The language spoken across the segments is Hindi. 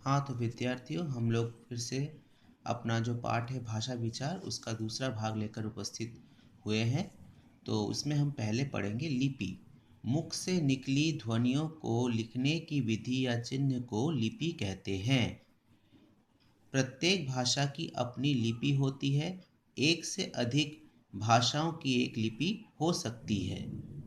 हाँ, तो विद्यार्थियों हम लोग फिर से अपना जो पाठ है भाषा विचार उसका दूसरा भाग लेकर उपस्थित हुए हैं। तो उसमें हम पहले पढ़ेंगे लिपि। मुख से निकली ध्वनियों को लिखने की विधि या चिन्ह को लिपि कहते हैं। प्रत्येक भाषा की अपनी लिपि होती है। एक से अधिक भाषाओं की एक लिपि हो सकती है।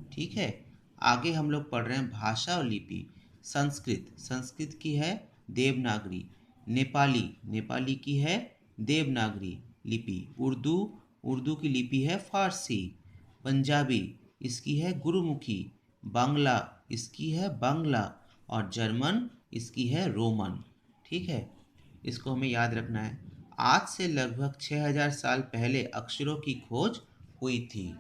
ठीक है। आगे हम लोग पढ़ रहे हैं भाषा और लिपि। संस्कृत संस्कृत की है देवनागरी। नेपाली नेपाली की है देवनागरी लिपि। उर्दू उर्दू की लिपि है फारसी। पंजाबी इसकी है गुरुमुखी। बांग्ला इसकी है बांग्ला। और जर्मन इसकी है रोमन। ठीक है। इसको हमें याद रखना है। आज से लगभग 6000 साल पहले अक्षरों की खोज हुई थी।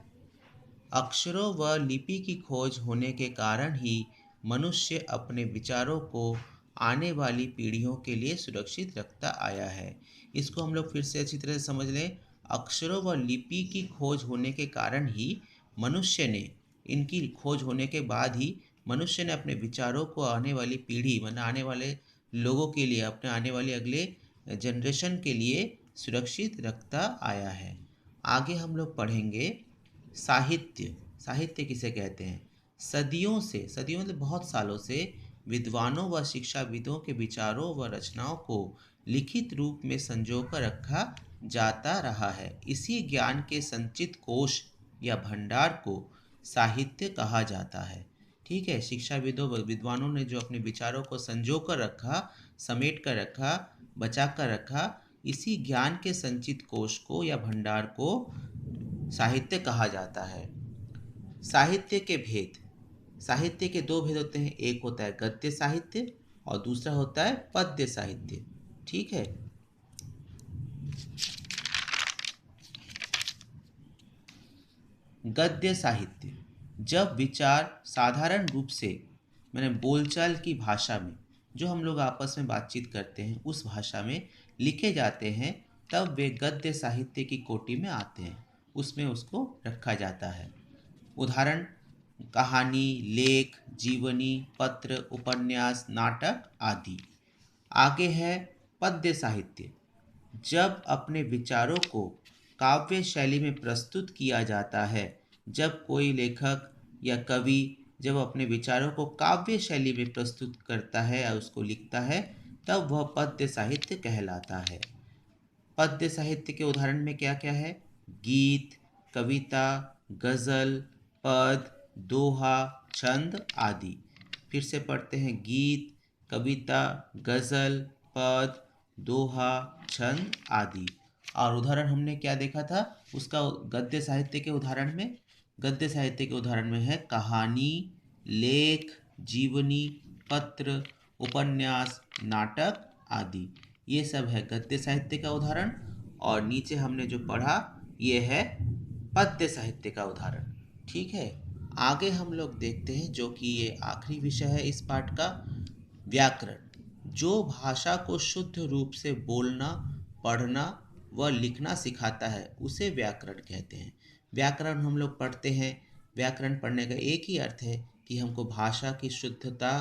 अक्षरों व लिपि की खोज होने के कारण ही मनुष्य अपने विचारों को आने वाली पीढ़ियों के लिए सुरक्षित रखता आया है। इसको हम लोग फिर से अच्छी तरह से समझ लें। अक्षरों व लिपि की खोज होने के कारण ही मनुष्य ने इनकी खोज होने के बाद ही मनुष्य ने अपने विचारों को आने वाली पीढ़ी मतलब आने वाले लोगों के लिए अपने आने वाले अगले जनरेशन के लिए सुरक्षित रखता आया है। आगे हम लोग पढ़ेंगे साहित्य। साहित्य किसे कहते हैं? सदियों मतलब बहुत सालों से विद्वानों व शिक्षाविदों के विचारों व रचनाओं को लिखित रूप में संजो कर रखा जाता रहा है। इसी ज्ञान के संचित कोश या भंडार को साहित्य कहा जाता है। ठीक है। शिक्षाविदों व विद्वानों ने जो अपने विचारों को संजो कर रखा, समेट कर रखा, बचा कर रखा, इसी ज्ञान के संचित कोश को या भंडार को साहित्य कहा जाता है। साहित्य के भेद। साहित्य के दो भेद होते हैं। एक होता है गद्य साहित्य और दूसरा होता है पद्य साहित्य। ठीक है। गद्य साहित्य जब विचार साधारण रूप से मैंने बोलचाल की भाषा में जो हम लोग आपस में बातचीत करते हैं उस भाषा में लिखे जाते हैं तब वे गद्य साहित्य की कोटि में आते हैं। उसमें उसको रखा जाता है। उदाहरण कहानी, लेख, जीवनी, पत्र, उपन्यास, नाटक आदि। आगे है पद्य साहित्य। जब अपने विचारों को काव्य शैली में प्रस्तुत किया जाता है। जब कोई लेखक या कवि जब अपने विचारों को काव्य शैली में प्रस्तुत करता है या उसको लिखता है तब वह पद्य साहित्य कहलाता है। पद्य साहित्य के उदाहरण में क्या क्या है? गीत, कविता, गजल, पद, दोहा, छंद आदि। फिर से पढ़ते हैं। गीत, कविता, गजल, पद, दोहा, छंद आदि। और उदाहरण हमने क्या देखा था उसका? गद्य साहित्य के उदाहरण में है कहानी, लेख, जीवनी, पत्र, उपन्यास, नाटक आदि। ये सब है गद्य साहित्य का उदाहरण। और नीचे हमने जो पढ़ा ये है पद्य साहित्य का उदाहरण। ठीक है। आगे हम लोग देखते हैं जो कि ये आखिरी विषय है इस पाठ का, व्याकरण। जो भाषा को शुद्ध रूप से बोलना, पढ़ना व लिखना सिखाता है उसे व्याकरण कहते हैं। व्याकरण हम लोग पढ़ते हैं। व्याकरण पढ़ने का एक ही अर्थ है कि हमको भाषा की शुद्धता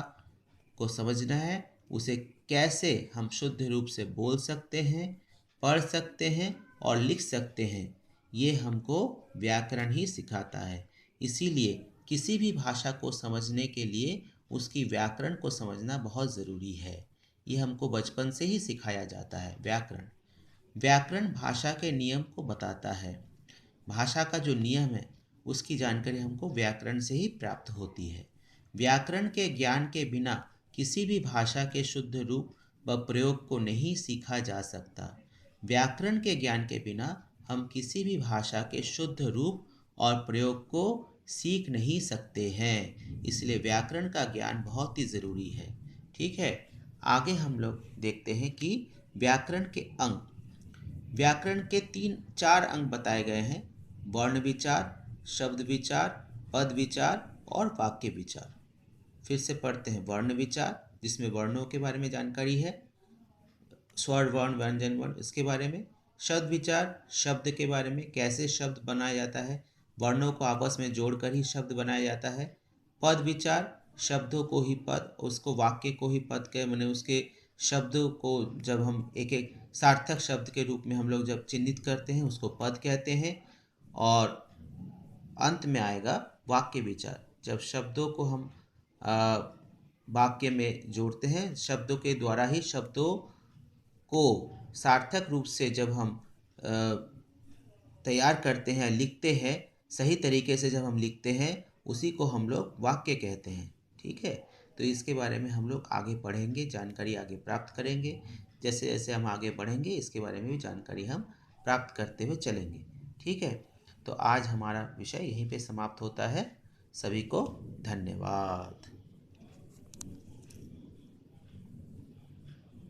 को समझना है, उसे कैसे हम शुद्ध रूप से बोल सकते हैं, पढ़ सकते हैं और लिख सकते हैं, ये हमको व्याकरण ही सिखाता है। इसीलिए किसी भी भाषा को समझने के लिए उसकी व्याकरण को समझना बहुत ज़रूरी है। ये हमको बचपन से ही सिखाया जाता है। व्याकरण व्याकरण भाषा के नियम को बताता है। भाषा का जो नियम है उसकी जानकारी हमको व्याकरण से ही प्राप्त होती है। व्याकरण के ज्ञान के बिना किसी भी भाषा के शुद्ध रूप व प्रयोग को नहीं सीखा जा सकता। व्याकरण के ज्ञान के बिना हम किसी भी भाषा के शुद्ध रूप और प्रयोग को सीख नहीं सकते हैं। इसलिए व्याकरण का ज्ञान बहुत ही ज़रूरी है। ठीक है। आगे हम लोग देखते हैं कि व्याकरण के अंग। व्याकरण के 3-4 अंग बताए गए हैं। वर्ण विचार, शब्द विचार, पद विचार और वाक्य विचार। फिर से पढ़ते हैं। वर्ण विचार जिसमें वर्णों के बारे में जानकारी है, स्वर वर्ण, व्यंजन वर्ण, इसके बारे में। शब्द विचार शब्द के बारे में, कैसे शब्द बनाया जाता है, वर्णों को आपस में जोड़कर ही शब्द बनाया जाता है। पद विचार शब्दों को ही पद, उसको वाक्य को ही पद के मैंने उसके शब्दों को जब हम एक एक सार्थक शब्द के रूप में हम लोग जब चिन्हित करते हैं उसको पद कहते हैं। और अंत में आएगा वाक्य विचार। जब शब्दों को हम आ, वाक्य में जोड़ते हैं, शब्दों के द्वारा ही शब्दों को सार्थक रूप से जब हम अ, तैयार करते हैं, लिखते हैं, सही तरीके से जब हम लिखते हैं, उसी को हम लोग वाक्य कहते हैं। ठीक है, तो इसके बारे में हम लोग आगे पढ़ेंगे, जानकारी आगे प्राप्त करेंगे। जैसे जैसे हम आगे बढ़ेंगे इसके बारे में भी जानकारी हम प्राप्त करते हुए चलेंगे। ठीक है, तो आज हमारा विषय यहीं पे समाप्त होता है। सभी को धन्यवाद।